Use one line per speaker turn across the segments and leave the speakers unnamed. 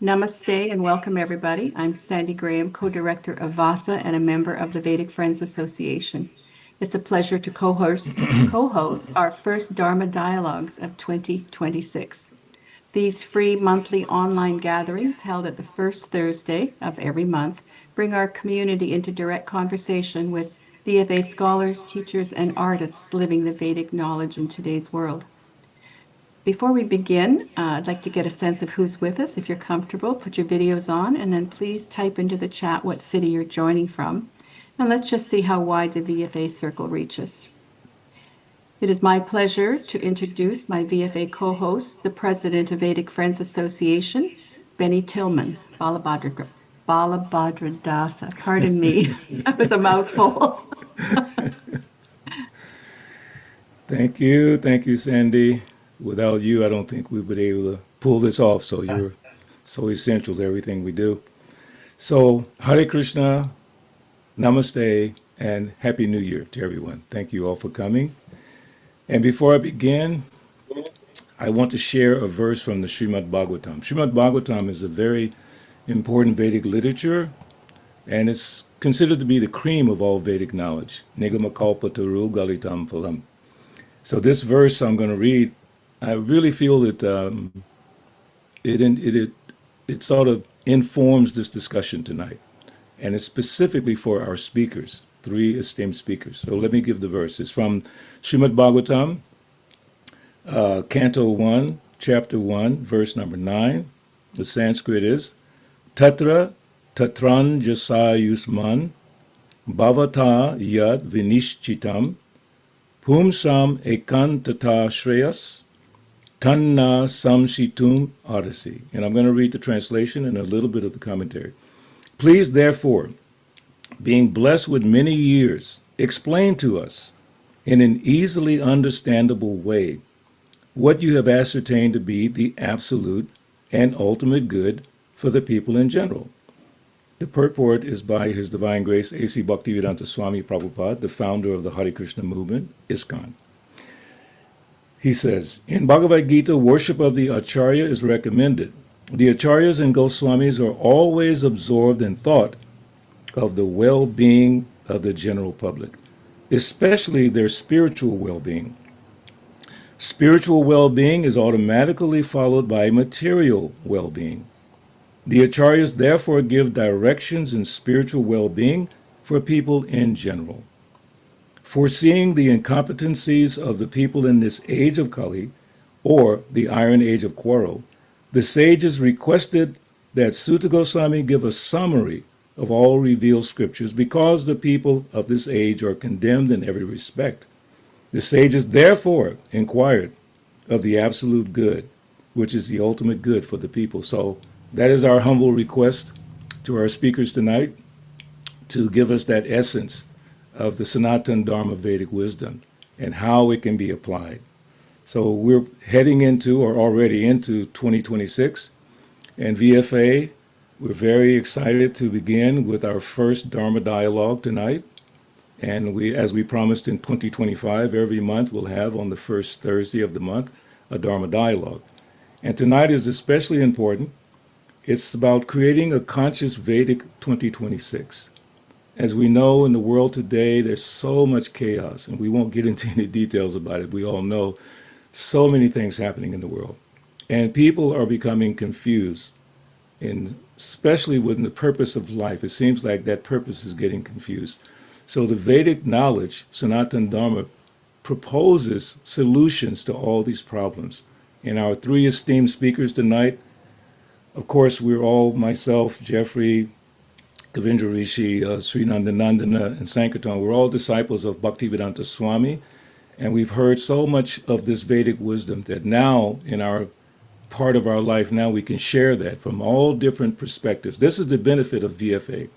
Namaste and welcome everybody. I'm Sandy Graham, co-director of VASA and a member of the Vedic Friends Association. It's a pleasure to co-host our first Dharma Dialogues of 2026. These free monthly online gatherings held at the first Thursday of every month bring our community into direct conversation with VFA scholars, teachers, and artists living the Vedic knowledge in today's world. Before we begin, I'd like to get a sense of who's with us. If you're comfortable, put your videos on and then please type into the chat what city you're joining from. And let's just see how wide the VFA circle reaches. It is my pleasure to introduce my VFA co-host, the president of Vedic Friends Association, Benny Tillman, Balabhadra Dasa. Pardon me, that was a mouthful.
Thank you, Sandy. Without you, I don't think we would be able to pull this off. So you're so essential to everything we do. So Hare Krishna, Namaste, and Happy New Year to everyone. Thank you all for coming. And before I begin, I want to share a verse from the Srimad Bhagavatam. Srimad Bhagavatam is a very important Vedic literature, and it's considered to be the cream of all Vedic knowledge. Nigamakalpataru Galitam Phalam. So this verse I'm going to read, I really feel that it sort of informs this discussion tonight, and it's specifically for our speakers, three esteemed speakers. So let me give the verse. It's from Srimad Bhagavatam, Canto 1, Chapter 1, verse number 9. The Sanskrit is Tatra Tatran Jasayusman Bhavata Yad Vinishchitam Pumsam Ekantata Shreyas Tanna Samshitum Odyssey. And I'm going to read the translation and a little bit of the commentary. Please, therefore, being blessed with many years, explain to us in an easily understandable way what you have ascertained to be the absolute and ultimate good for the people in general. The purport is by His Divine Grace A.C. Bhaktivedanta Swami Prabhupada, the founder of the Hare Krishna movement, ISKCON. He says, in Bhagavad Gita, worship of the Acharya is recommended. The Acharyas and Goswamis are always absorbed in thought of the well-being of the general public, especially their spiritual well-being. Spiritual well-being is automatically followed by material well-being. The Acharyas therefore give directions in spiritual well-being for people in general. Foreseeing the incompetencies of the people in this age of Kali, or the Iron Age of Quarrel, the sages requested that Sutta Goswami give a summary of all revealed scriptures because the people of this age are condemned in every respect. The sages therefore inquired of the absolute good, which is the ultimate good for the people. So that is our humble request to our speakers tonight, to give us that essence of the Sanatana Dharma Vedic wisdom and how it can be applied. So we're heading into, or already into, 2026, and VFA, we're very excited to begin with our first Dharma Dialogue tonight. And we, as we promised in 2025, every month we'll have on the first Thursday of the month a Dharma Dialogue. And tonight is especially important. It's about creating a conscious Vedic 2026. As we know in the world today, there's so much chaos, and we won't get into any details about it. We all know so many things happening in the world. And people are becoming confused, and especially with the purpose of life. It seems like that purpose is getting confused. So the Vedic knowledge, Sanatana Dharma, proposes solutions to all these problems. And our three esteemed speakers tonight, of course, we're all, myself, Jeffrey, Kavindra, Rishi, Sri Nandanandana, and Sankirtana, we're all disciples of Bhaktivedanta Swami, and we've heard so much of this Vedic wisdom that now, in our part of our life, now we can share that from all different perspectives. This is the benefit of VFA.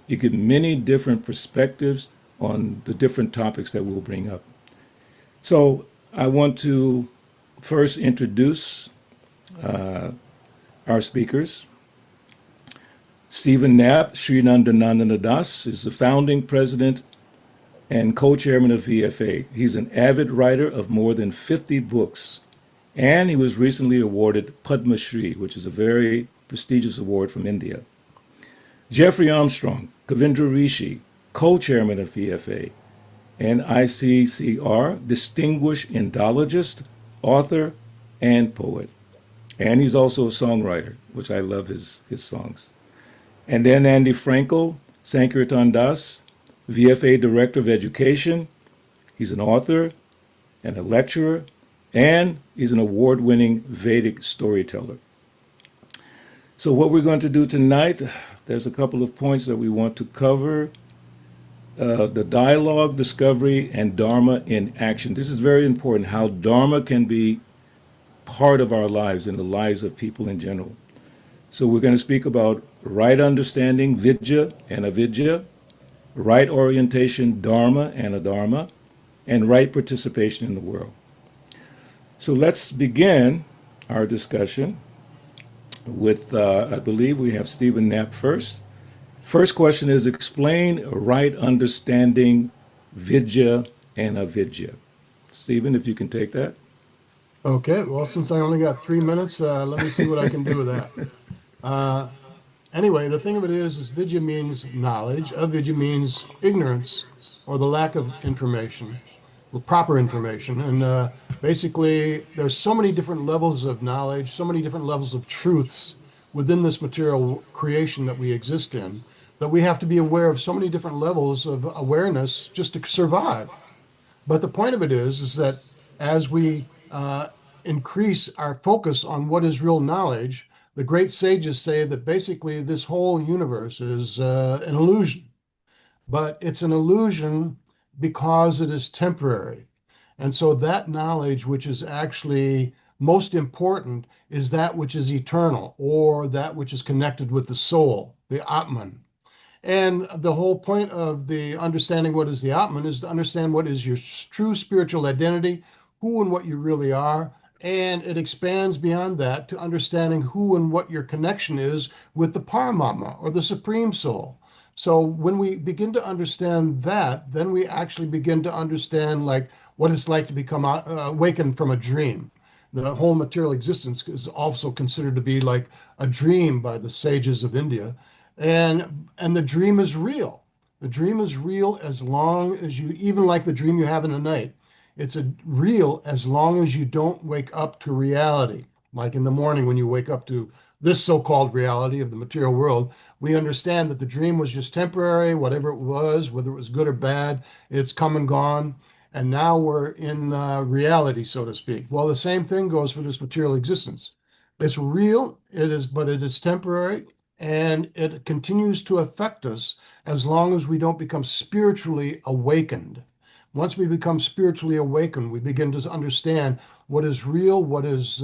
You get many different perspectives on the different topics that we'll bring up. So I want to first introduce our speakers. Stephen Knapp, Sri Nandanandana Dasa, is the founding president and co-chairman of VFA. He's an avid writer of more than 50 books And he was recently awarded Padma Shri, which is a very prestigious award from India. Jeffrey Armstrong, Kavindra Rishi, co-chairman of VFA and ICCR, distinguished Indologist, author, and poet. And he's also a songwriter, which I love his songs. And then Andy Fraenkel, Sankirtana Dasa, VFA Director of Education. He's an author and a lecturer, and he's an award-winning Vedic storyteller. So what we're going to do tonight, there's a couple of points that we want to cover. The dialogue, discovery, and Dharma in action. This is very important, how Dharma can be part of our lives and the lives of people in general. So we're going to speak about right understanding, vidya and avidya, right orientation, dharma and adharma, and right participation in the world. So let's begin our discussion with, I believe we have Stephen Knapp first. First question is, explain right understanding, vidya and avidya. Stephen, if you can take that.
Okay, well, since I only got 3 minutes, let me see what I can do with that. Anyway, the thing of it is vidya means knowledge, avidya means ignorance or the lack of information, the proper information. And basically, there's so many different levels of knowledge, so many different levels of truths within this material creation that we exist in, that we have to be aware of so many different levels of awareness just to survive. But the point of it is that as we increase our focus on what is real knowledge, the great sages say that basically this whole universe is an illusion. But it's an illusion because it is temporary. And so that knowledge, which is actually most important, is that which is eternal, or that which is connected with the soul, the Atman. And the whole point of the understanding what is the Atman is to understand what is your true spiritual identity, who and what you really are. And it expands beyond that to understanding who and what your connection is with the Paramatma, or the Supreme Soul. So when we begin to understand that, then we actually begin to understand like what it's like to become awakened from a dream. The whole material existence is also considered to be like a dream by the sages of India. And the dream is real. The dream is real as long as you, even like the dream you have in the night, it's real as long as you don't wake up to reality. Like in the morning when you wake up to this so-called reality of the material world, we understand that the dream was just temporary, whatever it was, whether it was good or bad, it's come and gone. And now we're in reality, so to speak. Well, the same thing goes for this material existence. It's real, but it is temporary, and it continues to affect us as long as we don't become spiritually awakened. Once we become spiritually awakened, we begin to understand what is real, what is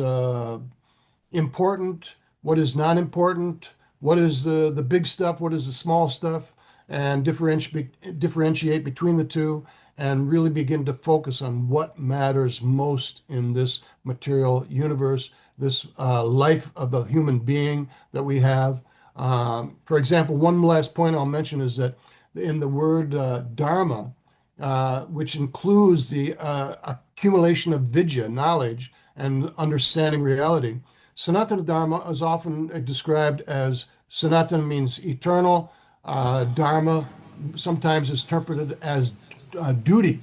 important, what is not important, what is the big stuff, what is the small stuff, and differentiate between the two, and really begin to focus on what matters most in this material universe, this life of a human being that we have. For example, one last point I'll mention is that in the word dharma, which includes the accumulation of vidya, knowledge, and understanding reality, Sanatana Dharma is often described as, Sanatana means eternal, Dharma sometimes is interpreted as duty.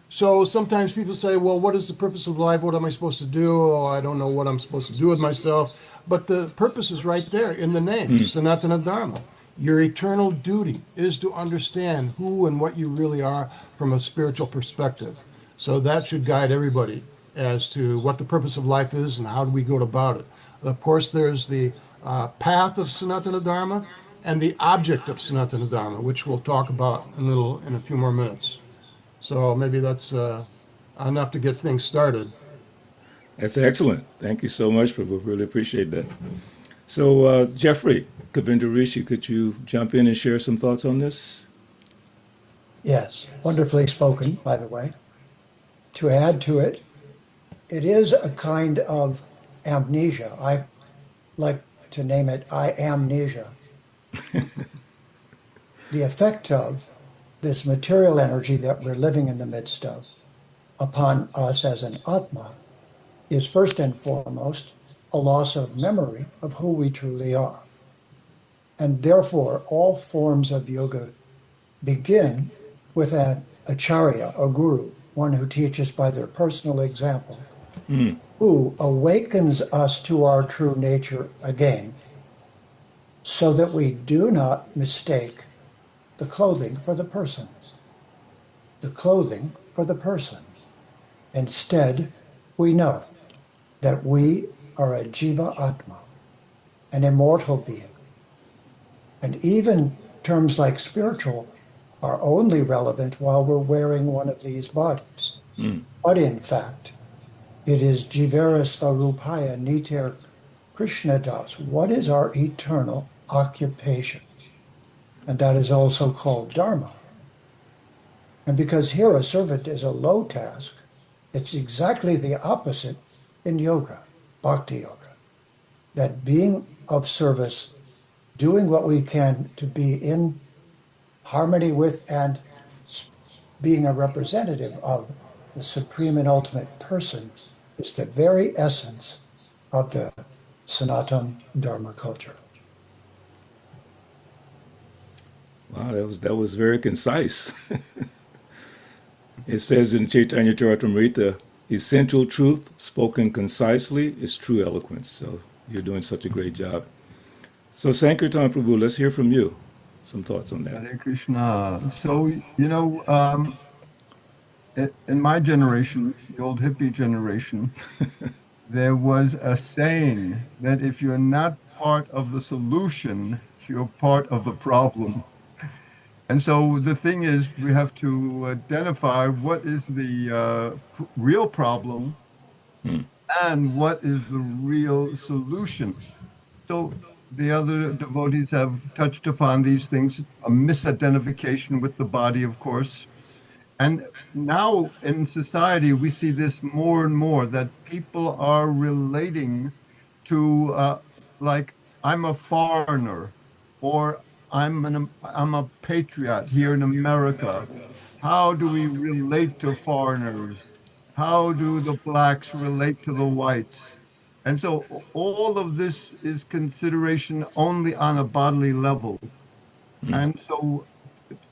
So sometimes people say, well, what is the purpose of life? What am I supposed to do? Oh, I don't know what I'm supposed to do with myself. But the purpose is right there in the name, Sanatana Dharma. Your eternal duty is to understand who and what you really are from a spiritual perspective. So that should guide everybody as to what the purpose of life is and how do we go about it. Of course, there's the path of Sanatana Dharma and the object of Sanatana Dharma, which we'll talk about in a few more minutes. So maybe that's enough to get things started.
That's excellent. Thank you so much, Prabhu. Really appreciate that. So, Jeffrey, Kavindra Rishi, could you jump in and share some thoughts on this?
Yes, wonderfully spoken, by the way. To add to it, it is a kind of amnesia. I like to name it I amnesia. The effect of this material energy that we're living in the midst of upon us as an Atma is first and foremost a loss of memory of who we truly are. And therefore, all forms of yoga begin with an acharya, a guru, one who teaches by their personal example, who awakens us to our true nature again, so that we do not mistake the clothing for the person. The clothing for the person. Instead, we know that we are a jiva atma, an immortal being. And even terms like spiritual are only relevant while we're wearing one of these bodies. But in fact, it is Jivera Svarupaya Niter Krishna Das. What is our eternal occupation? And that is also called Dharma. And because here a servant is a low task, it's exactly the opposite in yoga, bhakti yoga. That being of service, doing what we can to be in harmony with and being a representative of the supreme and ultimate person is the very essence of the Sanatana Dharma culture.
Wow, that was very concise. It says in Chaitanya Charitamrita, essential truth spoken concisely is true eloquence. So you're doing such a great job. So Sankirtana Prabhu, let's hear from you. Some thoughts on that.
Hare Krishna. So, in my generation, the old hippie generation, there was a saying that if you're not part of the solution, you're part of the problem. And so the thing is, we have to identify what is the real problem and what is the real solution. So the other devotees have touched upon these things, a misidentification with the body, of course. And now in society, we see this more and more, that people are relating to, like, I'm a foreigner, or I'm a patriot here in America. How do we relate to foreigners? How do the blacks relate to the whites? And so all of this is consideration only on a bodily level. And so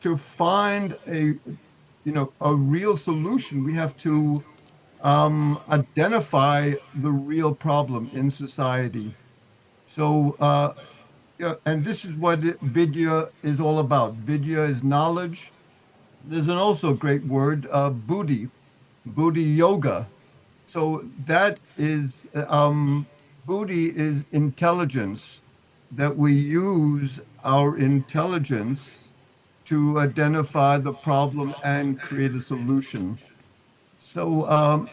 to find a real solution, we have to identify the real problem in society. So, and this is what Vidya is all about. Vidya is knowledge. There's an also great word, Buddhi yoga. So that is, Buddhi is intelligence, that we use our intelligence to identify the problem and create a solution. So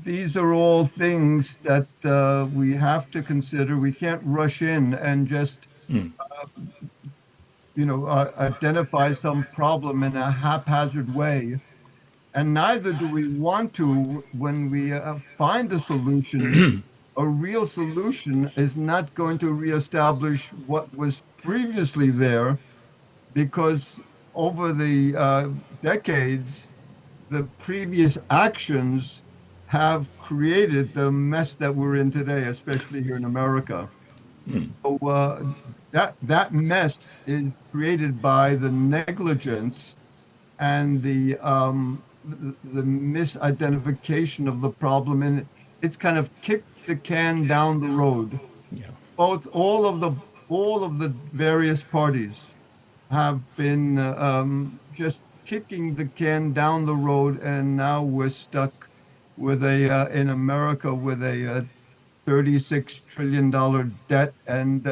these are all things that we have to consider. We can't rush in and just, identify some problem in a haphazard way. And neither do we want to when we find a solution. A real solution is not going to reestablish what was previously there, because over the decades, the previous actions have created the mess that we're in today, especially here in America. So that mess is created by the negligence and the misidentification of the problem, and it's kind of kicked the can down the road.
Yeah.
All of the various parties have been just kicking the can down the road, and now we're stuck with in America with a $36 trillion debt, and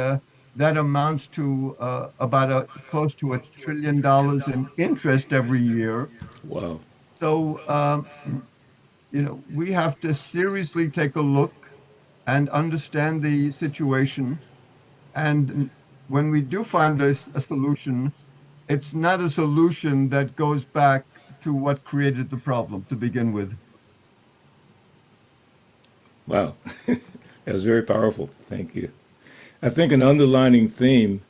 that amounts to about close to $1 trillion in interest every year.
Wow.
So, we have to seriously take a look and understand the situation. And when we do find a solution, it's not a solution that goes back to what created the problem to begin with.
Wow. That was very powerful. Thank you. I think an underlining theme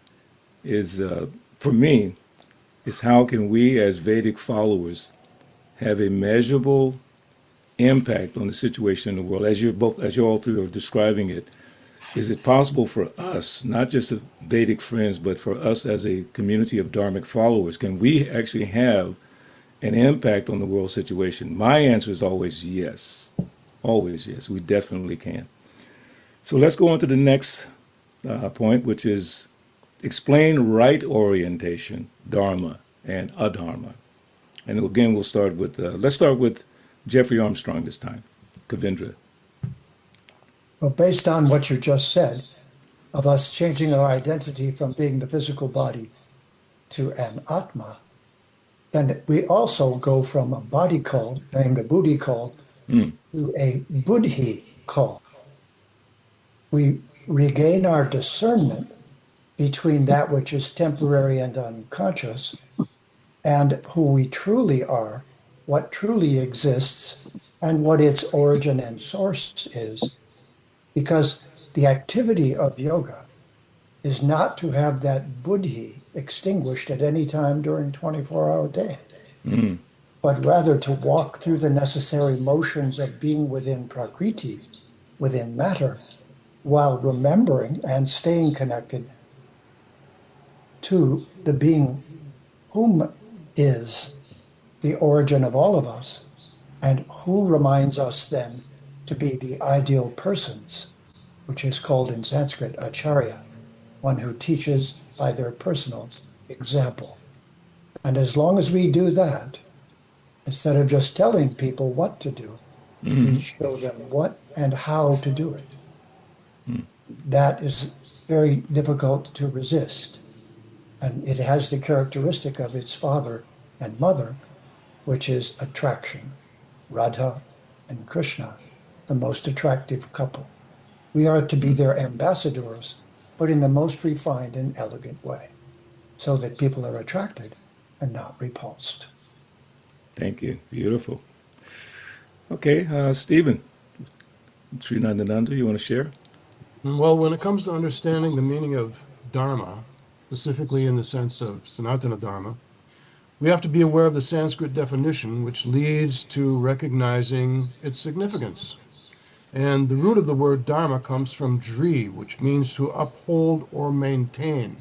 is, for me, is how can we as Vedic followers have a measurable impact on the situation in the world, as you all three are describing it, is it possible for us, not just the Vedic friends, but for us as a community of Dharmic followers, can we actually have an impact on the world situation? My answer is always yes. Always yes. We definitely can. So let's go on to the next point, which is explain right orientation, Dharma and Adharma. And again, let's start with Jeffrey Armstrong this time. Kavindra.
Well, based on what you just said, of us changing our identity from being the physical body to an Atma, then we also go from a body call, named a Buddhi call, to a Buddhi call. We regain our discernment between that which is temporary and unconscious and who we truly are, what truly exists, and what its origin and source is. Because the activity of yoga is not to have that buddhi extinguished at any time during 24-hour day, but rather to walk through the necessary motions of being within prakriti, within matter, while remembering and staying connected to the being whom is the origin of all of us, and who reminds us then to be the ideal persons, which is called in Sanskrit acharya, one who teaches by their personal example. And as long as we do that, instead of just telling people what to do, we show them what and how to do it. That is very difficult to resist. And it has the characteristic of its father and mother, which is attraction. Radha and Krishna, the most attractive couple. We are to be their ambassadors, but in the most refined and elegant way, so that people are attracted and not repulsed.
Thank you. Beautiful. Okay, Stephen, Sri Nandananda, you want to share?
Well, when it comes to understanding the meaning of Dharma, specifically in the sense of Sanatana Dharma, we have to be aware of the Sanskrit definition, which leads to recognizing its significance. And the root of the word Dharma comes from Dri, which means to uphold or maintain.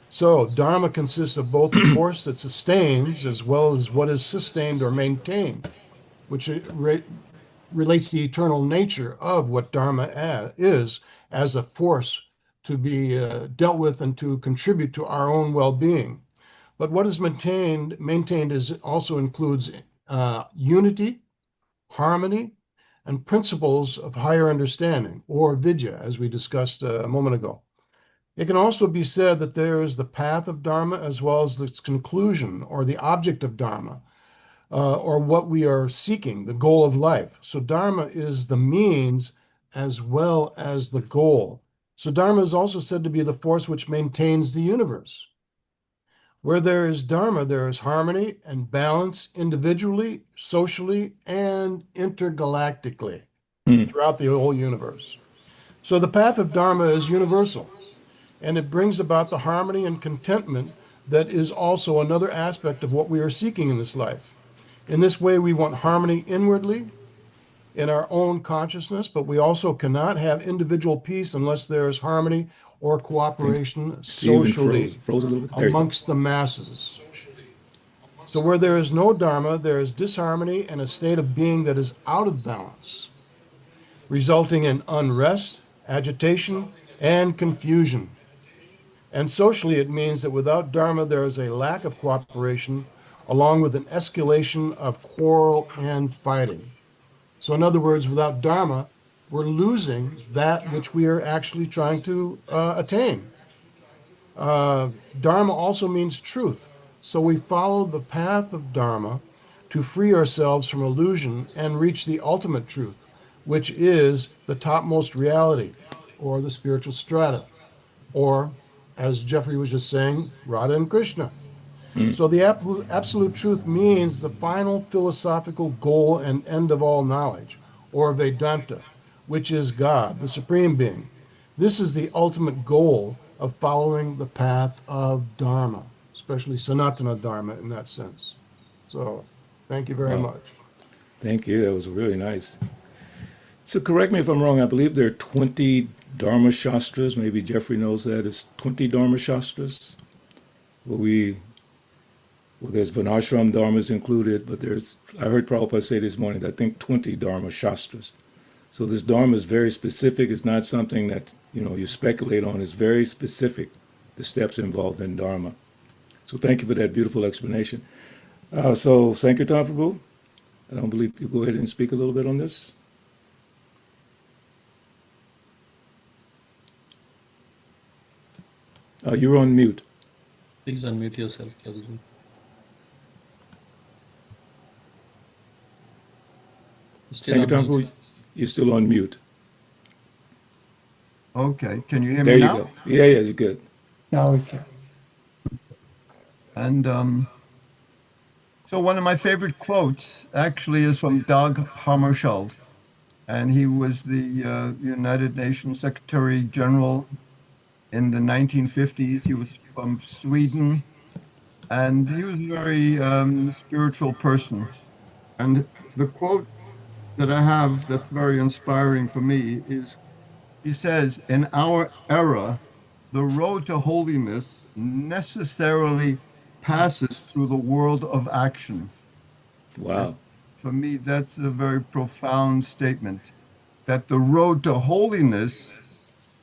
So Dharma consists of both the force that sustains as well as what is sustained or maintained, which relates the eternal nature of what Dharma is as a force to be dealt with and to contribute to our own well-being. But what is maintained is also includes unity, harmony, and principles of higher understanding, or vidya, as we discussed a moment ago. It can also be said that there is the path of Dharma as well as its conclusion, or the object of Dharma, or what we are seeking, the goal of life. So Dharma is the means as well as the goal. So Dharma is also said to be the force which maintains the universe. Where there is Dharma, there is harmony and balance individually, socially, and intergalactically throughout the whole universe. So the path of Dharma is universal, and it brings about the harmony and contentment that is also another aspect of what we are seeking in this life. In this way, we want harmony inwardly in our own consciousness, but we also cannot have individual peace unless there is harmony or cooperation socially
froze a little bit.
amongst the masses. So where there is no Dharma, there is disharmony and a state of being that is out of balance, resulting in unrest, agitation, and confusion. And socially, it means that without Dharma, there is a lack of cooperation, along with an escalation of quarrel and fighting. So in other words, without Dharma, we're losing that which we are actually trying to attain. Dharma also means truth. So we follow the path of Dharma to free ourselves from illusion and reach the ultimate truth, which is the topmost reality, or the spiritual strata, or, as Jeffrey was just saying, Radha and Krishna. So the absolute truth means the final philosophical goal and end of all knowledge, or Vedanta, which is God, the Supreme Being. This is the ultimate goal of following the path of Dharma, especially Sanatana Dharma in that sense. So thank you very much.
Thank you. That was really nice. So correct me if I'm wrong. I believe there are 20 Dharma Shastras. Maybe Jeffrey knows that. It's 20 Dharma Shastras. Well, there's Vanashram Dharmas included, but I heard Prabhupada say this morning, I think 20 Dharma Shastras. So this Dharma is very specific. It's not something that, you speculate on. It's very specific, the steps involved in Dharma. So thank you for that beautiful explanation. So Sankirtana Prabhu, I don't believe you go ahead and speak a little bit on this. You're on mute.
Please unmute yourself, Kavindra.
Sankirtana Prabhu, you're still on mute.
Okay, can you hear
There
me
you
now?
go. Yeah, you're good.
Now we can.
And so one of my favorite quotes actually is from Dag Hammarskjöld, and he was the United Nations Secretary General in the 1950s. He was from Sweden, and he was a very spiritual person. And the quote that I have that's very inspiring for me is, he says, in our era, the road to holiness necessarily passes through the world of action. And
Wow.
for me, that's a very profound statement, that the road to holiness,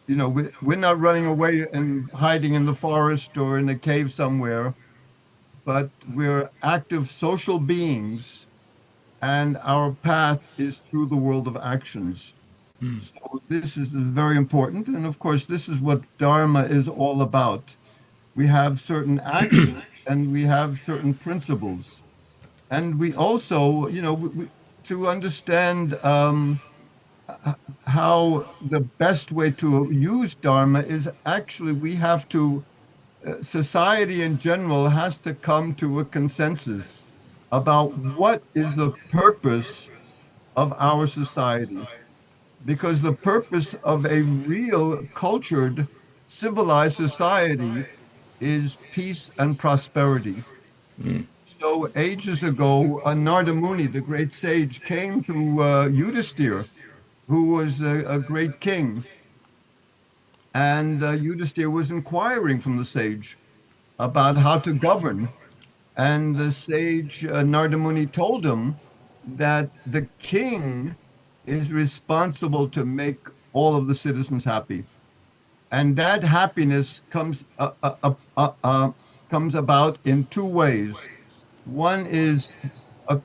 we're not running away and hiding in the forest or in a cave somewhere, but we're active social beings, and our path is through the world of actions. So this is very important. And of course, this is what Dharma is all about. We have certain actions and we have certain principles. And we also, to understand how the best way to use Dharma is actually we have to, society in general has to come to a consensus about what is the purpose of our society. Because the purpose of a real cultured, civilized society is peace and prosperity. So ages ago, Narada Muni, the great sage, came to Yudhisthira, who was a great king. And Yudhisthira was inquiring from the sage about how to govern. And the sage Narada Muni told him that the king is responsible to make all of the citizens happy. And that happiness comes about in two ways. One is a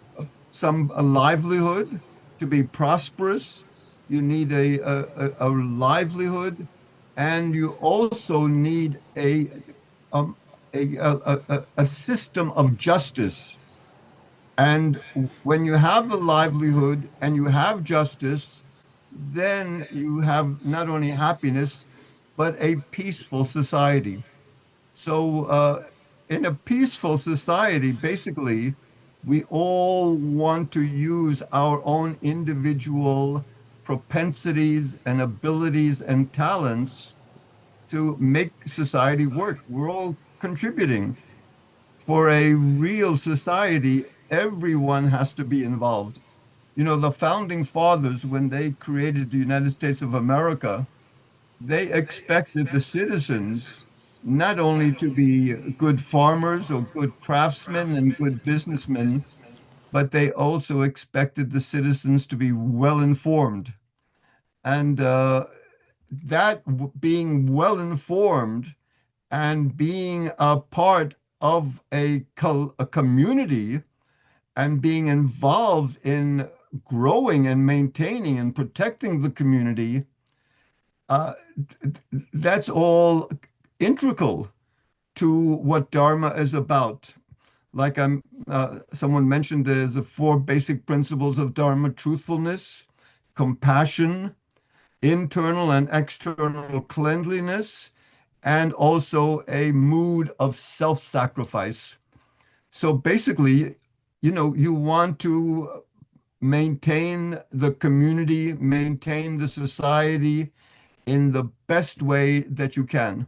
livelihood. To be prosperous, you need a livelihood, and you also need um, a system of justice. And when you have the livelihood and you have justice, then you have not only happiness, but a peaceful society. So, in a peaceful society, basically, we all want to use our own individual propensities and abilities and talents to make society work. We're all contributing. For a real society, everyone has to be involved. The founding fathers, when they created the United States of America, they expected the citizens not only to be good farmers or good craftsmen and good businessmen, but they also expected the citizens to be well informed. And being well informed and being a part of a community and being involved in growing and maintaining and protecting the community, uh, that's all integral to what Dharma is about. Like someone mentioned, there's the four basic principles of Dharma: truthfulness, compassion, internal and external cleanliness, and also a mood of self-sacrifice. So basically, you want to maintain the community, maintain the society in the best way that you can.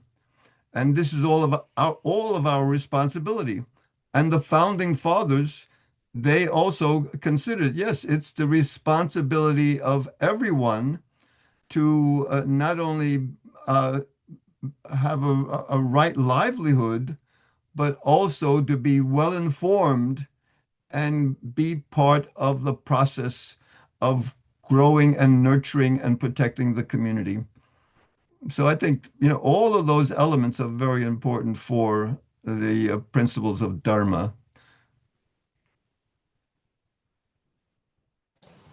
And this is all of our responsibility. And the founding fathers, they also considered, yes, it's the responsibility of everyone to not only have a right livelihood, but also to be well informed and be part of the process of growing and nurturing and protecting the community. So I think, all of those elements are very important for the principles of Dharma.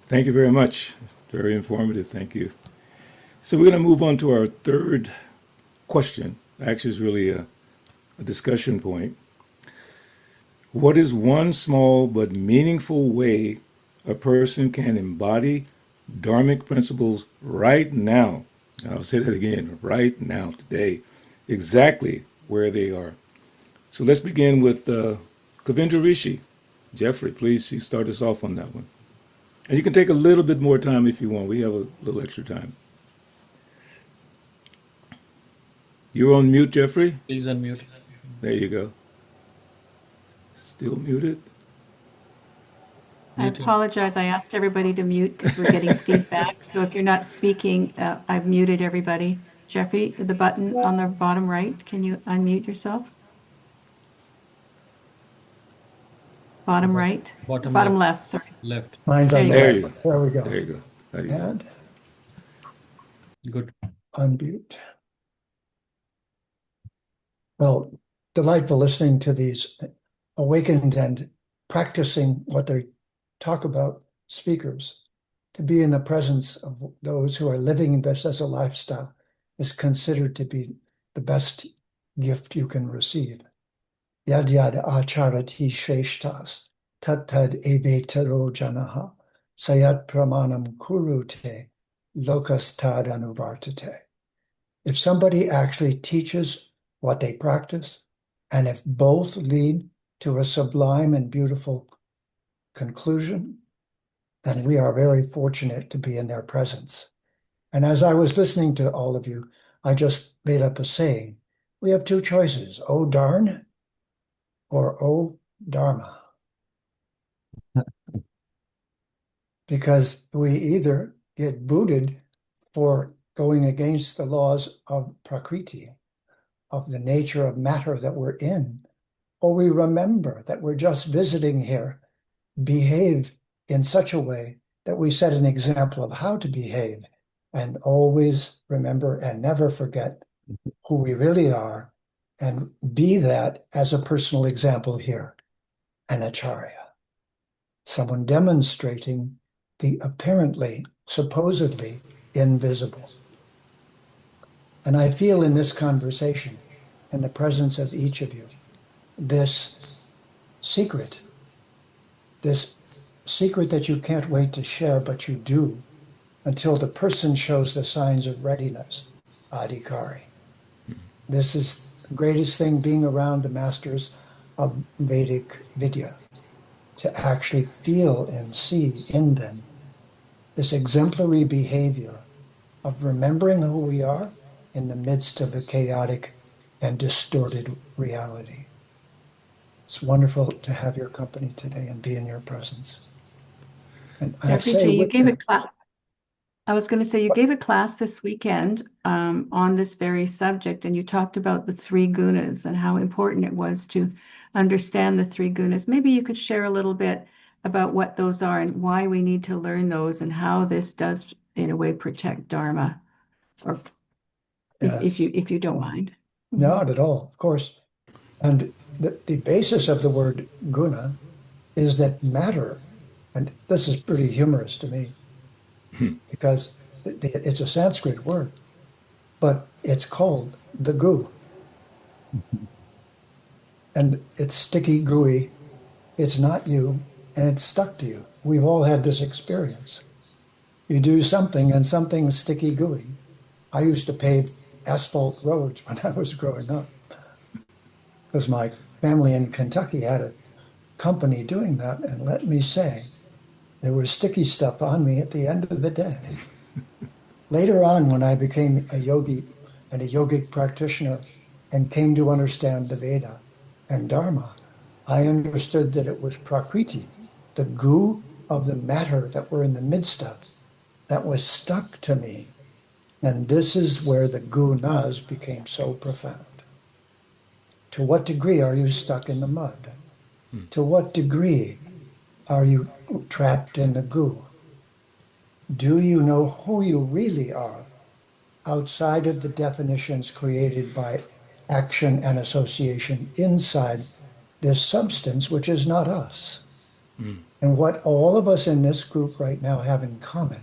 Thank you very much. Very informative. Thank you. So we're going to move on to our third question. Actually, it's really a discussion point. What is one small but meaningful way a person can embody dharmic principles right now? And I'll say that again, right now, today, exactly where they are. So let's begin with Kavindra Rishi. Jeffrey, please, you start us off on that one. And you can take a little bit more time if you want. We have a little extra time. You're on mute, Jeffrey?
Please unmute.
There you go. Still muted?
I apologize. I asked everybody to mute because we're getting feedback. So if you're not speaking, I've muted everybody. Jeffrey, the button on the bottom right, can you unmute yourself? Bottom right? Bottom left, sorry.
Left.
Mine's on the
There you
left.
go.
There we go.
There you go. There you go.
And
Good.
unmute. Well, delightful listening to these awakened and practicing what they talk about speakers. To be in the presence of those who are living this as a lifestyle is considered to be the best gift you can receive. Yad yad acharati shreshtas, tat tad evetaro janaha, sayat pramanam kurute, lokas tad anuvartate. If somebody actually teaches what they practice, and if both lead to a sublime and beautiful conclusion, then we are very fortunate to be in their presence. And as I was listening to all of you, I just made up a saying. We have two choices, oh darn or oh dharma. Because we either get booted for going against the laws of prakriti, of the nature of matter that we're in, or we remember that we're just visiting here, behave in such a way that we set an example of how to behave, and always remember and never forget who we really are, and be that as a personal example here, an acharya, someone demonstrating the apparently, supposedly invisible. And I feel in this conversation, in the presence of each of you, this secret that you can't wait to share, but you do until the person shows the signs of readiness, adhikari. This is the greatest thing, being around the masters of Vedic Vidya, to actually feel and see in them this exemplary behavior of remembering who we are in the midst of a chaotic and distorted reality. It's wonderful to have your company today and be in your presence. And I
Jeffrey
say
G, you
with
gave a
that,
class. I was going to say you gave a class this weekend on this very subject, and you talked about the three gunas and how important it was to understand the three gunas. Maybe you could share a little bit about what those are and why we need to learn those and how this does, in a way, protect Dharma, or if you don't mind.
not at all, of course. And the basis of the word guna is that matter, and this is pretty humorous to me, because it's a Sanskrit word, but it's called the goo. And it's sticky, gooey. It's not you, and it's stuck to you. We've all had this experience. You do something, and something's sticky, gooey. I used to pave asphalt roads when I was growing up, because my family in Kentucky had a company doing that, and let me say, there was sticky stuff on me at the end of the day. Later on, when I became a yogi and a yogic practitioner and came to understand the Veda and Dharma, I understood that it was Prakriti the goo of the matter that we're in the midst of, that was stuck to me. And this is where the gunas became so profound. To what degree are you stuck in the mud? To what degree are you trapped in the goo? Do you know who you really are outside of the definitions created by action and association inside this substance, which is not us? And what all of us in this group right now have in common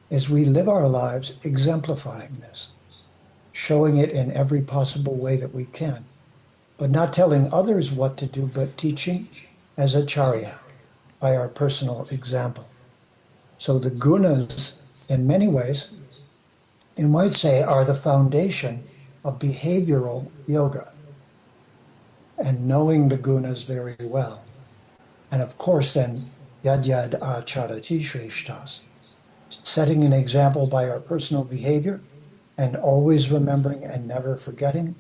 is we live our lives exemplifying this, showing it in every possible way that we can, but not telling others what to do, but teaching as acharya by our personal example. So the gunas, in many ways, you might say, are the foundation of behavioral yoga, and knowing the gunas very well. And of course, then, yad yad acharati shreshtas, setting an example by our personal behavior and always remembering and never forgetting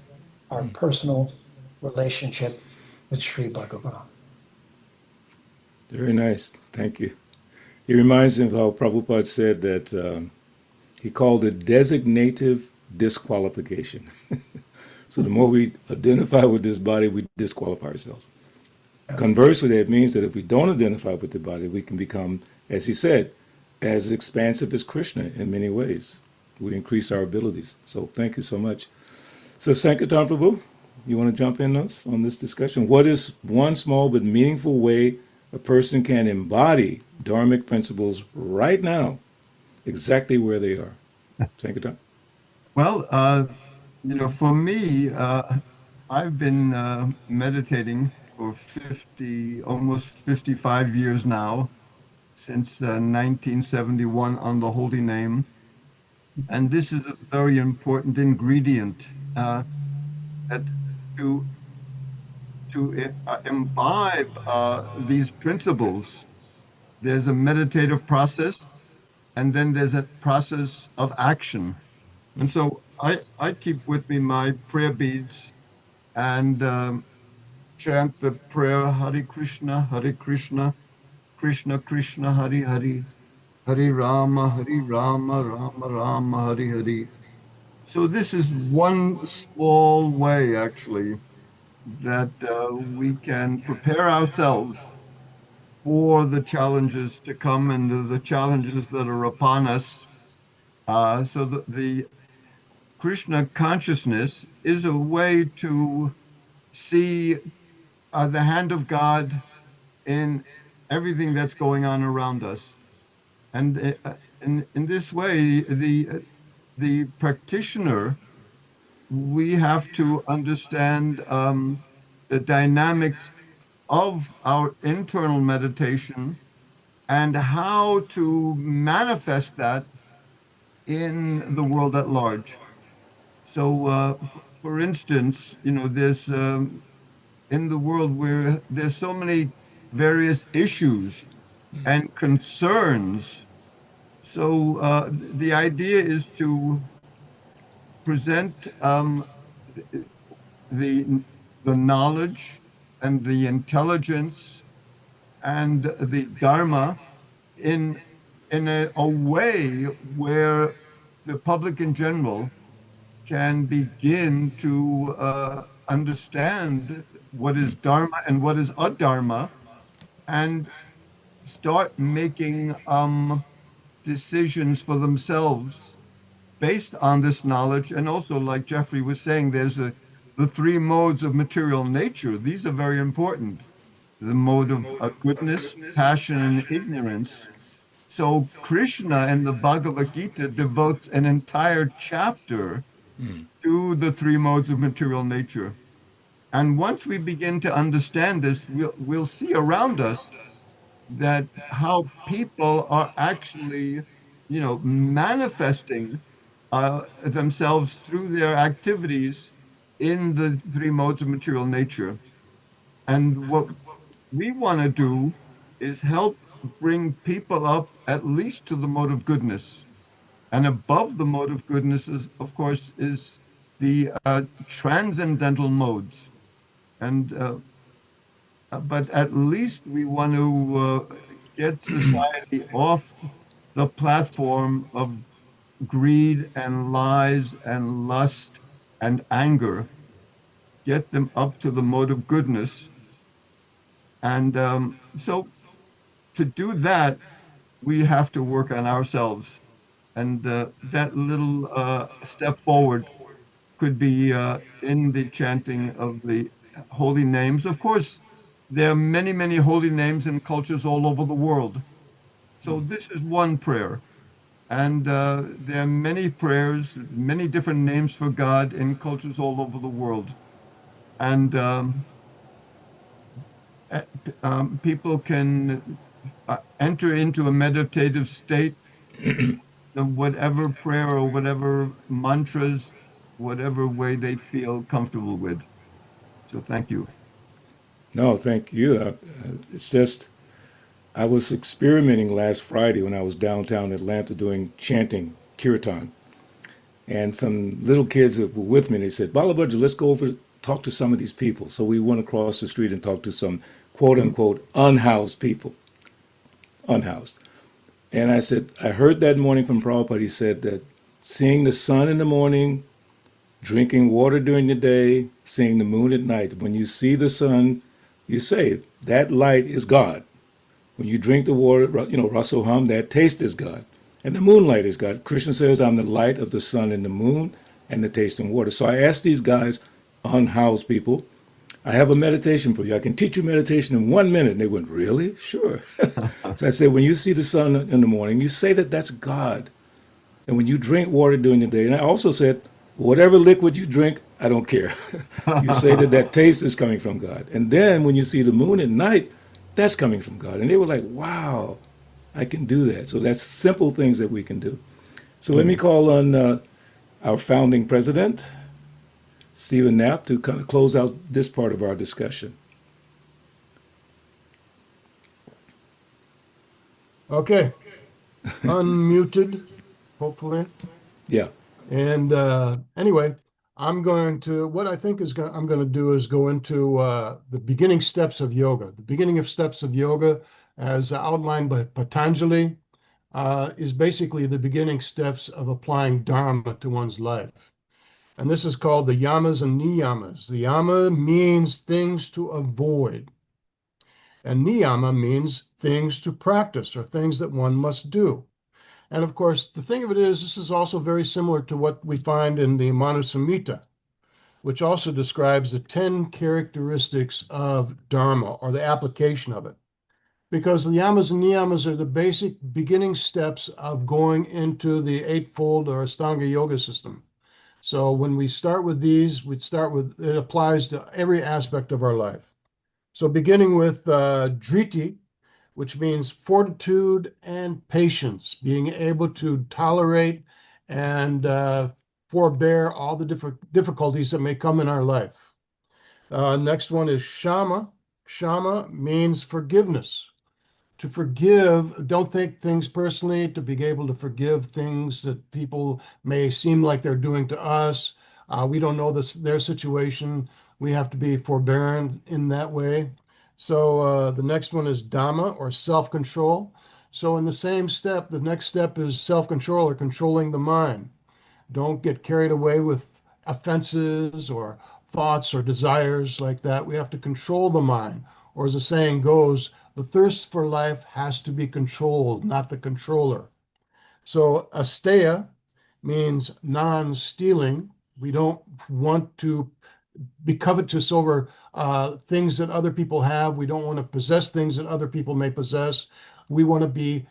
our personal relationship with Sri Bhagavan.
Very nice. Thank you. It reminds me of how Prabhupada said that he called it designative disqualification. So the more we identify with this body, we disqualify ourselves. Conversely, that means that if we don't identify with the body, we can become, as he said, as expansive as Krishna in many ways. We increase our abilities. So thank you so much. So Sankirtana Prabhu, you want to jump in on this discussion? What is one small but meaningful way a person can embody dharmic principles right now, exactly where they are? Sankirtana?
Well, for me, I've been meditating for almost 55 years now, since 1971 on the holy name. And this is a very important ingredient that to imbibe these principles. There's a meditative process, and then there's a process of action. And so I keep with me my prayer beads and chant the prayer Hare Krishna, Krishna Krishna, Hare Hare, Hare Rama, Rama Rama, Hare Hare. So this is one small way, actually, that we can prepare ourselves for the challenges to come and the challenges that are upon us. So the Krishna consciousness is a way to see the hand of God in everything that's going on around us. And in this way, the practitioner, we have to understand the dynamics of our internal meditation and how to manifest that in the world at large. So, for instance, there's in the world where there's so many various issues and concerns. So the idea is to present the knowledge and the intelligence and the dharma in a way where the public in general can begin to understand what is dharma and what is adharma, and start making decisions for themselves based on this knowledge. And also, like Jeffrey was saying, there's the three modes of material nature. These are very important. The mode of goodness, passion, and ignorance. So Krishna in the Bhagavad Gita devotes an entire chapter to the three modes of material nature. And once we begin to understand this, we'll see around us that how people are actually, manifesting themselves through their activities in the three modes of material nature. And what we want to do is help bring people up at least to the mode of goodness. And above the mode of goodness is, of course, is the transcendental modes. And but at least we want to get society off the platform of greed and lies and lust and anger, get them up to the mode of goodness. And so to do that, we have to work on ourselves. And that little step forward could be in the chanting of the holy names. Of course, there are many, many holy names in cultures all over the world. So this is one prayer. And there are many prayers, many different names for God in cultures all over the world. And people can enter into a meditative state, whatever prayer or whatever mantras, whatever way they feel comfortable with. So thank you.
No, thank you. It's just, I was experimenting last Friday when I was downtown Atlanta doing chanting kirtan. And some little kids that were with me, they said, Balabaja, let's go over talk to some of these people. So we went across the street and talked to some quote unquote unhoused people, unhoused. And I said, I heard that morning from Prabhupada, he said that seeing the sun in the morning, drinking water during the day, seeing the moon at night, when you see the sun, you say, that light is God. When you drink the water, Rasoham, that taste is God. And the moonlight is God. Krishna says, I'm the light of the sun and the moon and the taste and water. So I asked these guys, unhoused people, I have a meditation for you. I can teach you meditation in 1 minute. And they went, really? Sure. So I said, when you see the sun in the morning, you say that that's God. And when you drink water during the day, and I also said, whatever liquid you drink, I don't care. You say that that taste is coming from God. And then when you see the moon at night, that's coming from God. And they were like, wow, I can do that. So that's simple things that we can do. So let me call on our founding president, Stephen Knapp, to kind of close out this part of our discussion.
Okay. Unmuted, hopefully.
Yeah.
And anyway, what I think I'm going to do is go into the beginning steps of yoga. The beginning of steps of yoga, as outlined by Patanjali, is basically the beginning steps of applying Dharma to one's life. And this is called the yamas and niyamas. The yama means things to avoid, and niyama means things to practice or things that one must do. And of course, the thing of it is, this is also very similar to what we find in the Manu Samhita, which also describes the 10 characteristics of Dharma or the application of it. Because the yamas and niyamas are the basic beginning steps of going into the eightfold or Ashtanga yoga system. So when we start with these, it applies to every aspect of our life. So beginning with driti, which means fortitude and patience, being able to tolerate and forbear all the different difficulties that may come in our life. Next one is shama. Shama means forgiveness. To forgive, don't take things personally, to be able to forgive things that people may seem like they're doing to us. We don't know their situation. We have to be forbearant in that way. So the next one is Dhamma or self-control. So in the same step, the next step is self-control or controlling the mind. Don't get carried away with offenses or thoughts or desires like that. We have to control the mind. Or as the saying goes, the thirst for life has to be controlled, not the controller. So asteya means non-stealing. We don't want to be covetous over things that other people have. We don't want to possess things that other people may possess. We want to be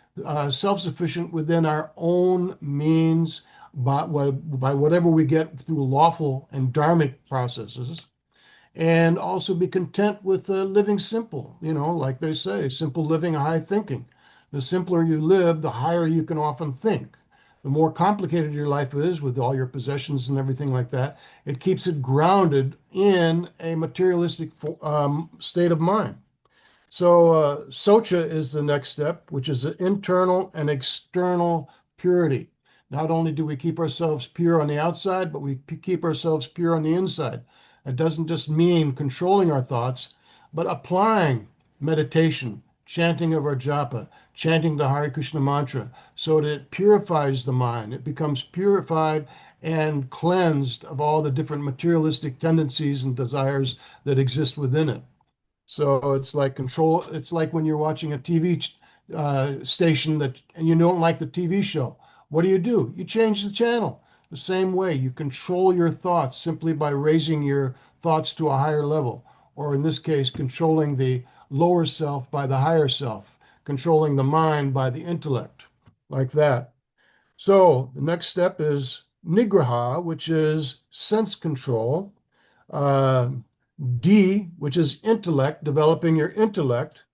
self-sufficient within our own means by whatever we get through lawful and dharmic processes, and also be content with living simple. Like they say, simple living, high thinking. The simpler you live, the higher you can often think. The more complicated your life is with all your possessions and everything like that, it keeps it grounded in a materialistic state of mind. So socha is the next step, which is internal and external purity. Not only do we keep ourselves pure on the outside, but we keep ourselves pure on the inside. It doesn't just mean controlling our thoughts, but applying meditation chanting of our japa, chanting the Hare Krishna mantra, so that it purifies the mind. It becomes purified and cleansed of all the different materialistic tendencies and desires that exist within it. So it's like control. It's like when you're watching a TV station and you don't like the TV show. What do? You change the channel. The same way, you control your thoughts simply by raising your thoughts to a higher level, or in this case, controlling the lower self by the higher self, controlling the mind by the intellect, like that. So the next step is nigraha, which is sense control. Uh, D, which is intellect, developing your intellect.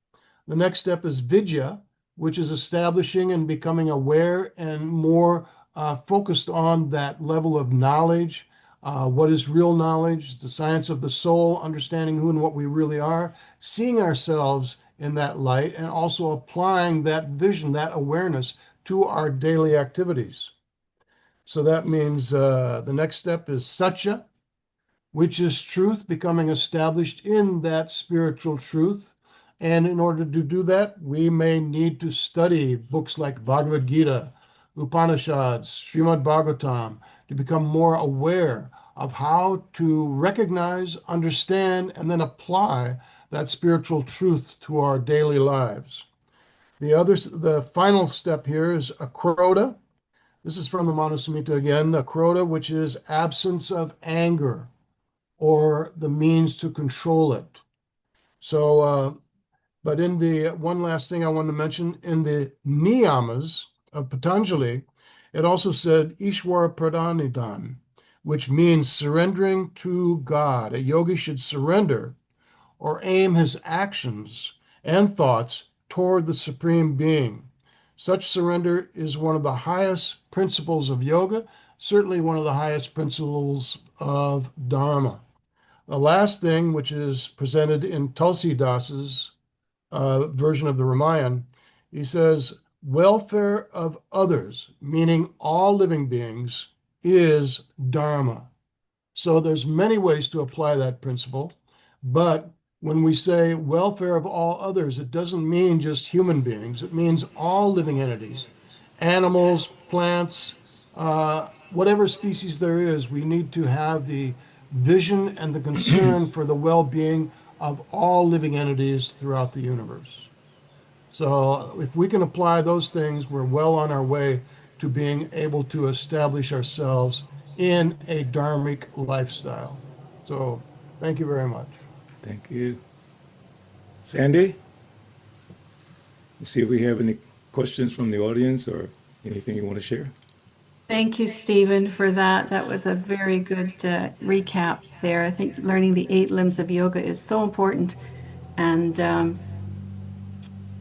The next step is vidya, which is establishing and becoming aware and more focused on that level of knowledge. What is real knowledge? The science of the soul, understanding who and what we really are, seeing ourselves in that light, and also applying that vision, that awareness to our daily activities. So that means the next step is satya, which is truth, becoming established in that spiritual truth. And in order to do that, we may need to study books like Bhagavad Gita, Upanishads, Srimad Bhagavatam, to become more aware of how to recognize, understand, and then apply that spiritual truth to our daily lives. The final step here is akrodha. This is from the Manusamhita again, akrodha, which is absence of anger, or the means to control it. So, but in the one last thing I want to mention, in the niyamas of Patanjali, it also said Ishwara Pradanidan, which means surrendering to God. A yogi should surrender or aim his actions and thoughts toward the Supreme Being. Such surrender is one of the highest principles of yoga, certainly one of the highest principles of Dharma. The last thing, which is presented in Tulsi Das's version of the Ramayana, he says, welfare of others, meaning all living beings, is Dharma. So there's many ways to apply that principle, but when we say welfare of all others, it doesn't mean just human beings. It means all living entities, animals, plants, whatever species there is. We need to have the vision and the concern for the well-being of all living entities throughout the universe. So if we can apply those things, we're well on our way to being able to establish ourselves in a dharmic lifestyle. So thank you very much.
Thank you. Sandy? Let's see if we have any questions from the audience or anything you want to share.
Thank you, Stephen, for that. That was a very good recap there. I think learning the 8 limbs of yoga is so important. And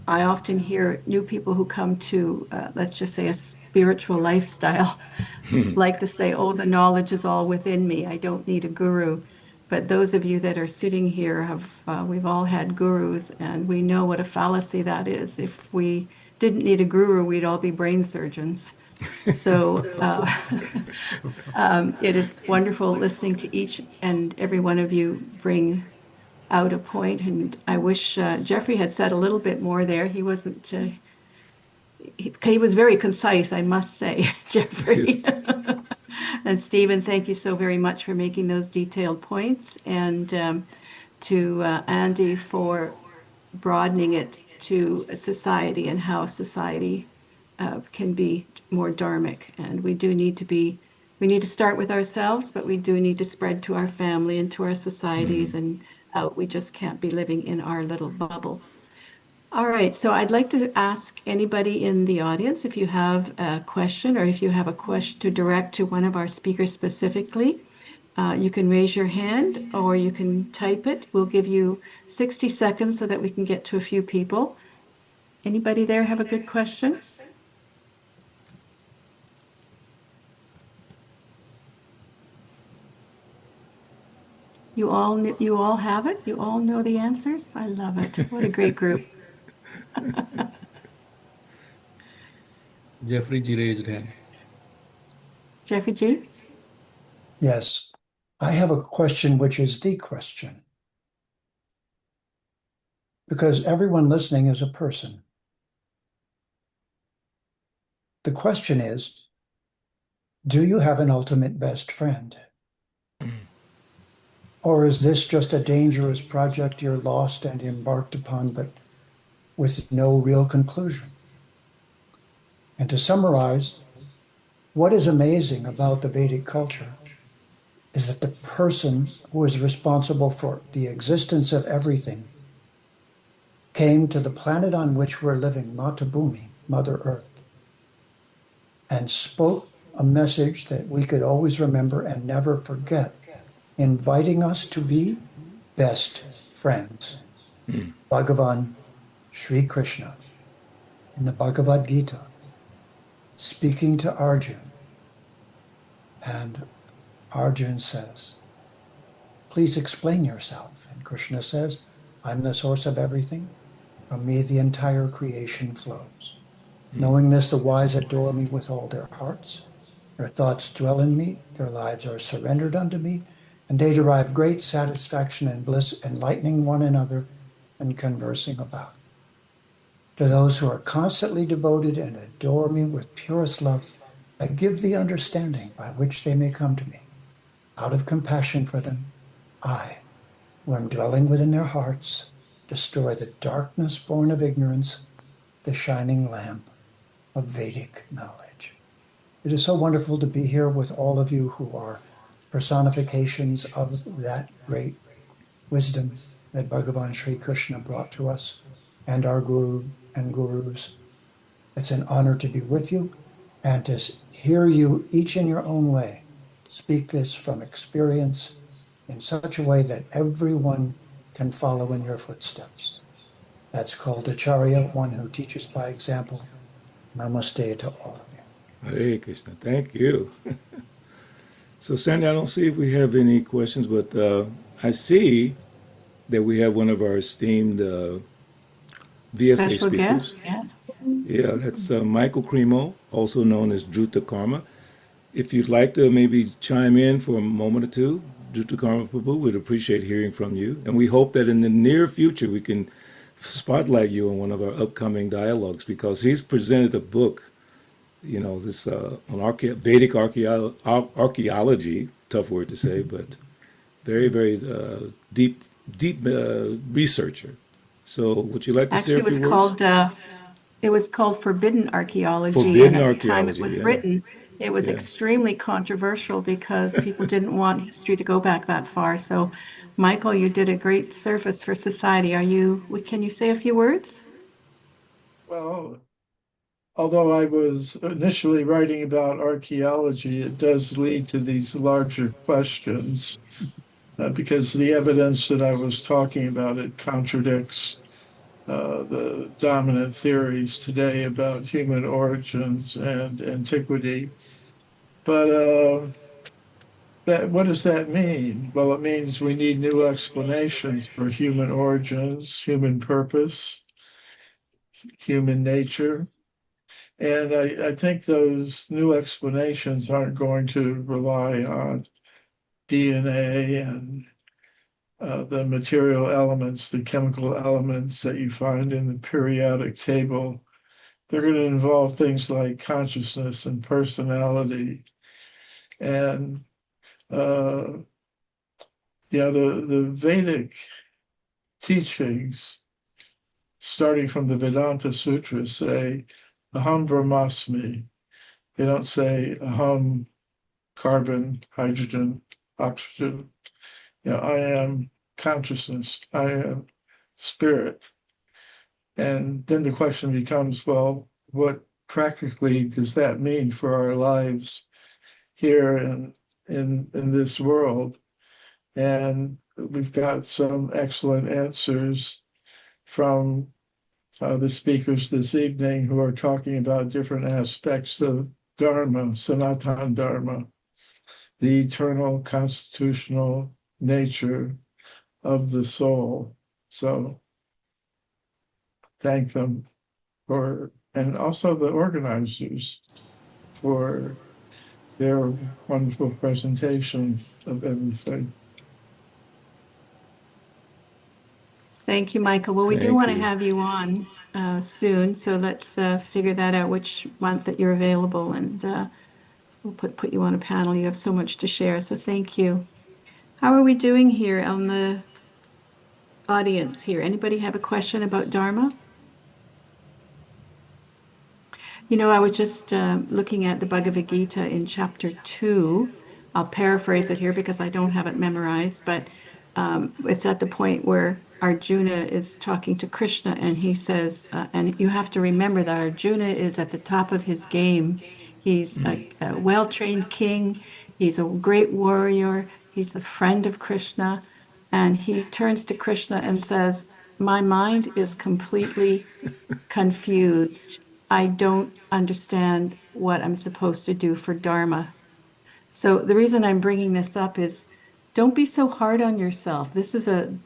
I often hear new people who come to, let's just say, a spiritual lifestyle, like to say, oh, the knowledge is all within me. I don't need a guru. But those of you that are sitting here we've all had gurus, and we know what a fallacy that is. If we didn't need a guru, we'd all be brain surgeons. So it is wonderful listening to each and every one of you bring out a point. And I wish Jeffrey had said a little bit more there. He wasn't, he was very concise, I must say, Jeffrey. Yes. And Stephen, thank you so very much for making those detailed points. And to Andy for broadening it to society and how society can be more dharmic. And we need to start with ourselves, but we do need to spread to our family and to our societies, and we just can't be living in our little bubble. All right, so I'd like to ask anybody in the audience if you have a question, or if you have a question to direct to one of our speakers specifically, you can raise your hand or you can type it. We'll give you 60 seconds so that we can get to a few people. Anybody there have a good question? You all have it? You all know the answers? I love it. What a great group.
Jeffrey G raised hand.
Jeffrey G?
Yes. I have a question which is the question. because everyone listening is a person. The question is, do you have an ultimate best friend? Or is this just a dangerous project you're lost and embarked upon, but with no real conclusion? And to summarize, what is amazing about the Vedic culture is that the person who is responsible for the existence of everything came to the planet on which we're living, Mata Bhumi, Mother Earth, and spoke a message that we could always remember and never forget, inviting us to be best friends. Bhagavan Shri Krishna in the Bhagavad Gita, speaking to Arjun, and Arjun says, please explain yourself. And Krishna says, I'm the source of everything. From me, the entire creation flows. Knowing this, the wise adore me with all their hearts. Their thoughts dwell in me. Their lives are surrendered unto me. And they derive great satisfaction and bliss, enlightening one another and conversing about. To those who are constantly devoted and adore me with purest love, I give the understanding by which they may come to me. Out of compassion for them, I, who am dwelling within their hearts, destroy the darkness born of ignorance, the shining lamp of Vedic knowledge. It is so wonderful to be here with all of you who are personifications of that great wisdom that Bhagavan Sri Krishna brought to us and our Guru and Gurus. It's an honor to be with you and to hear you each in your own way speak this from experience in such a way that everyone can follow in your footsteps. That's called Acharya, one who teaches by example. Namaste to all of you.
Hare Krishna. Thank you. So, Sandy, I don't see if we have any questions, but I see that we have one of our esteemed VFA
Special
speakers.
guest, yeah.
Yeah, that's Michael Cremo, also known as Druta Karma. If you'd like to maybe chime in for a moment or two, Druta Karma Prabhu, we'd appreciate hearing from you. And we hope that in the near future we can spotlight you on one of our upcoming dialogues, because he's presented a book, this on Vedic archaeology, tough word to say, but very, very deep researcher. So would you like to say
Actually,
a few words?
it was called Forbidden Archaeology, and
Forbidden
at the time it
archaeology,
was
yeah.
written, it was
Yeah.
extremely controversial because people didn't want history to go back that far. So, Michael, you did a great service for society. Can you say a few words?
Well, although I was initially writing about archaeology, it does lead to these larger questions because the evidence that I was talking about, it contradicts the dominant theories today about human origins and antiquity. But what does that mean? Well, it means we need new explanations for human origins, human purpose, human nature. And I think those new explanations aren't going to rely on DNA and the material elements, the chemical elements that you find in the periodic table. They're going to involve things like consciousness and personality. And, the Vedic teachings, starting from the Vedanta Sutras, say, Aham Brahmasmi. They don't say Aham carbon, hydrogen, oxygen. I am consciousness, I am spirit. And then the question becomes, well, what practically does that mean for our lives here in this world? And we've got some excellent answers from the speakers this evening who are talking about different aspects of Dharma, Sanatana Dharma, the eternal constitutional nature of the soul. So thank them and also the organizers for their wonderful presentation of everything.
Thank you, Michael. Well, we do
Thank
want to
you.
have you on soon, so let's figure that out, which month that you're available, and we'll put you on a panel. You have so much to share, so thank you. How are we doing here on the audience here? Anybody have a question about Dharma? You know, I was just looking at the Bhagavad Gita in chapter 2. I'll paraphrase it here because I don't have it memorized, but it's at the point where Arjuna is talking to Krishna, and he says, and you have to remember that Arjuna is at the top of his game. He's a well-trained king. He's a great warrior. He's a friend of Krishna. And he turns to Krishna and says, my mind is completely confused. I don't understand what I'm supposed to do for Dharma. So the reason I'm bringing this up is don't be so hard on yourself.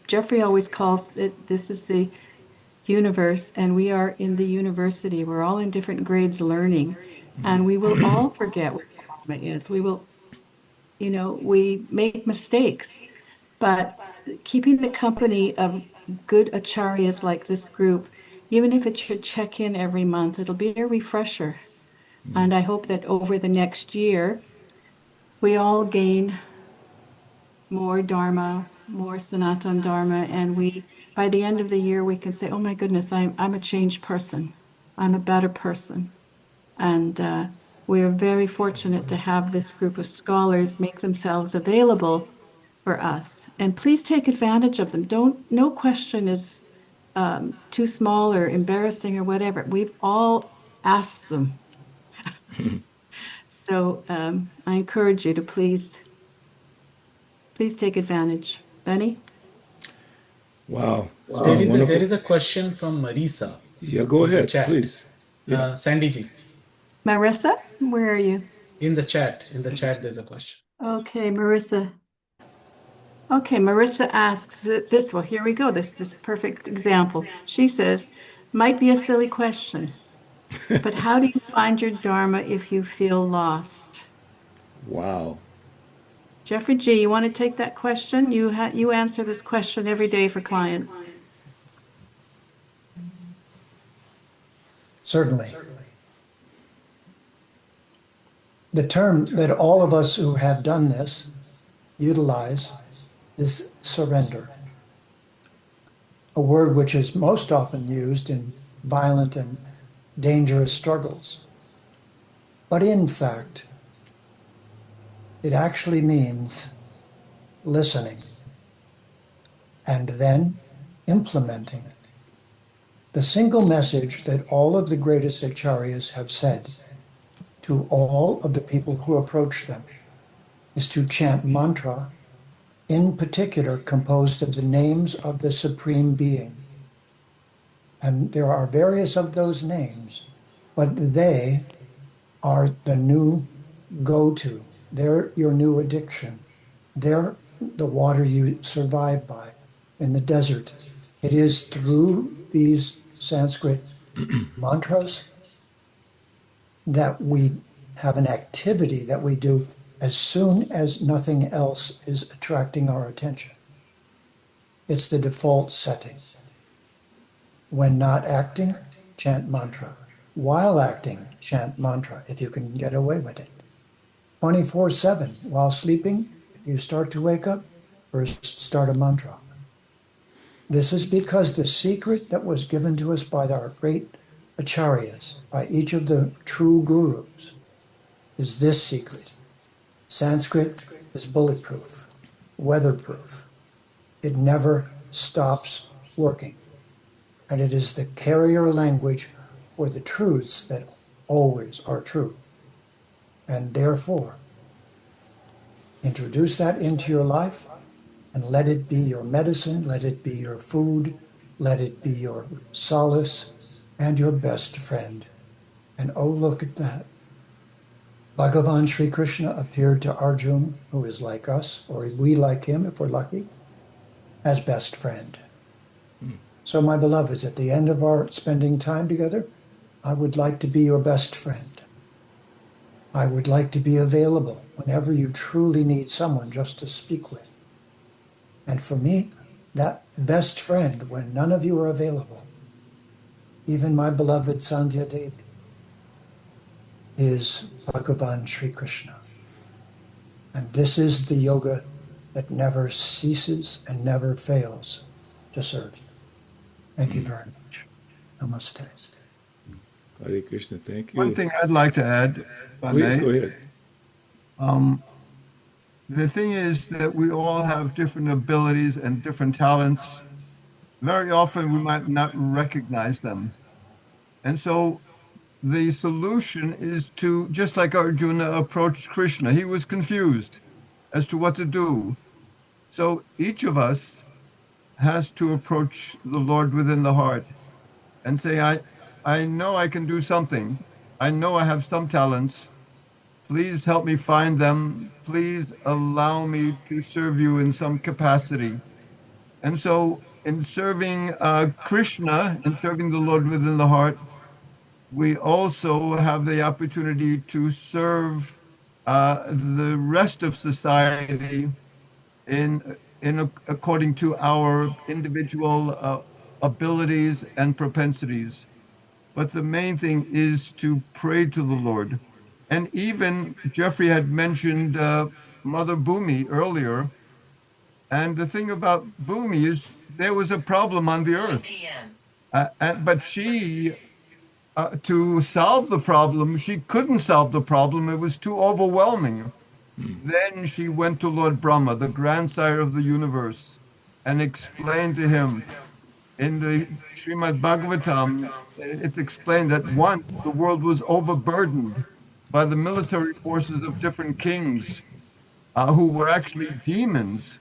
Jeffrey always calls it, this is the universe, and we are in the university. We're all in different grades learning, and we will all forget what Dharma is. We make mistakes, but keeping the company of good acharyas like this group, even if it should check in every month, it'll be a refresher. And I hope that over the next year, we all gain more Dharma, more Sanatana Dharma, and by the end of the year, we can say, oh my goodness, I'm a changed person. I'm a better person. And we are very fortunate to have this group of scholars make themselves available for us. And please take advantage of them. No question is too small or embarrassing or whatever. We've all asked them. So I encourage you to please take advantage. Benny?
Wow.
There is a question from Marisa.
Yeah, go
in the
ahead,
chat.
please. Yeah.
Sandy ji,
Marissa, where are you?
in the chat there's a question.
Okay, Marissa. Okay, Marissa asks this. Well, here we go. This is a perfect example. She says, might be a silly question, but how do you find your Dharma if you feel lost?
Wow.
Jeffrey G., you want to take that question? You answer this question every day for clients.
Certainly. The term that all of us who have done this utilize is surrender, a word which is most often used in violent and dangerous struggles. But in fact, it actually means listening and then implementing. The single message that all of the greatest acharyas have said to all of the people who approach them is to chant mantra, in particular composed of the names of the Supreme Being. And there are various of those names, but they are the new go-to. They're your new addiction. They're the water you survive by in the desert. It is through these Sanskrit mantras that we have an activity that we do as soon as nothing else is attracting our attention. It's the default setting. When not acting, chant mantra. While acting, chant mantra, if you can get away with it. 24/7, while sleeping, if you start to wake up, first start a mantra. This is because the secret that was given to us by our great acharyas, by each of the true gurus, is this secret. Sanskrit is bulletproof, weatherproof. It never stops working. And it is the carrier language for the truths that always are true. And therefore, introduce that into your life and let it be your medicine, let it be your food, let it be your solace and your best friend. And oh, look at that. Bhagavan Sri Krishna appeared to Arjuna, who is like us, or we like him if we're lucky, as best friend. So my beloveds, at the end of our spending time together, I would like to be your best friend. I would like to be available whenever you truly need someone just to speak with. And for me, that best friend when none of you are available, even my beloved Sandhya Devi, is Bhagavan Sri Krishna. And this is the yoga that never ceases and never fails to serve you. Thank you very much. Namaste.
Hare Krishna, thank you.
One thing I'd like to add, if I
Please
may.
go ahead.
The thing is that we all have different abilities and different talents. Very often we might not recognize them. And so the solution is to, just like Arjuna approached Krishna, he was confused as to what to do. So each of us has to approach the Lord within the heart and say, I know I can do something. I know I have some talents. Please help me find them. Please allow me to serve you in some capacity. And so in serving Krishna and serving the Lord within the heart, we also have the opportunity to serve the rest of society according to our individual abilities and propensities. But the main thing is to pray to the Lord. And even Jeffrey had mentioned Mother Bhumi earlier. And the thing about Bhumi is there was a problem on the earth. But she, to solve the problem, she couldn't solve the problem. It was too overwhelming. Then she went to Lord Brahma, the grandsire of the universe, and explained to him in the Srimad Bhagavatam, it's explained that once the world was overburdened by the military forces of different kings who were actually demons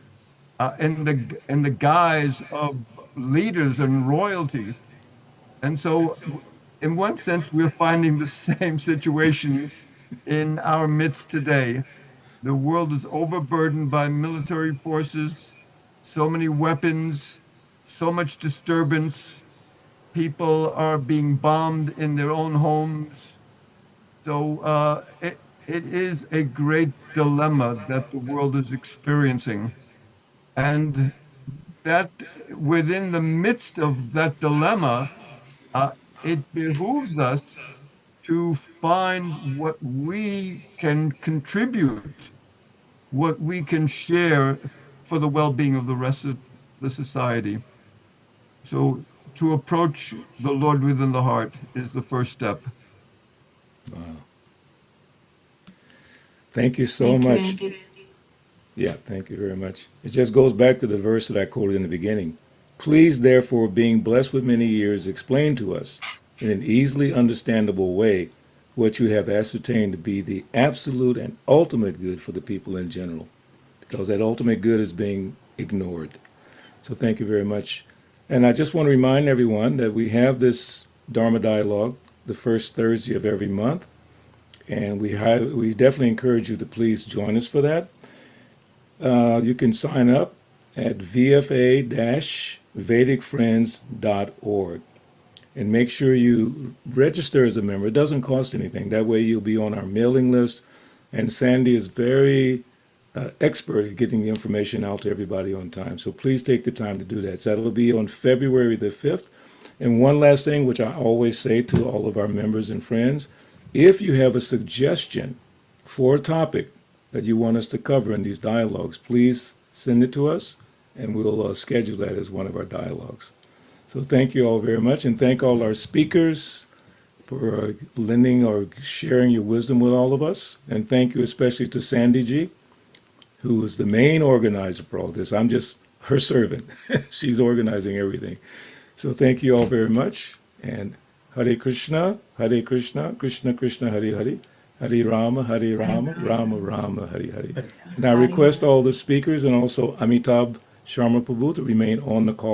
in the guise of leaders and royalty. And so, in one sense, we're finding the same situation in our midst today. The world is overburdened by military forces, so many weapons, so much disturbance. People are being bombed in their own homes. So it is a great dilemma that the world is experiencing. And that within the midst of that dilemma, it behooves us to find what we can contribute, what we can share for the well-being of the rest of the society. So to approach the Lord within the heart is the first step.
Wow. Thank you so
Thank you,
much.
Andy.
Yeah, thank you very much. It just goes back to the verse that I quoted in the beginning. Please, therefore, being blessed with many years, explain to us in an easily understandable way what you have ascertained to be the absolute and ultimate good for the people in general, because that ultimate good is being ignored. So thank you very much. And I just want to remind everyone that we have this Dharma Dialogue the first Thursday of every month, and we definitely encourage you to please join us for that. You can sign up at vfa-vedicfriends.org and make sure you register as a member. It doesn't cost anything. That way you'll be on our mailing list. And Sandy is very expert at getting the information out to everybody on time. So please take the time to do that. So that'll be on February the 5th. And one last thing, which I always say to all of our members and friends, if you have a suggestion for a topic that you want us to cover in these dialogues, please send it to us, and we'll schedule that as one of our dialogues. So thank you all very much, and thank all our speakers for lending or sharing your wisdom with all of us. And thank you especially to Sandy G, who is the main organizer for all this. I'm just her servant. She's organizing everything. So thank you all very much, and Hare Krishna, Krishna Krishna, Hare Hare, Hare Rama, Rama Rama, Hare Hare. And I request all the speakers and also Amitabh Sharma Prabhu to remain on the call.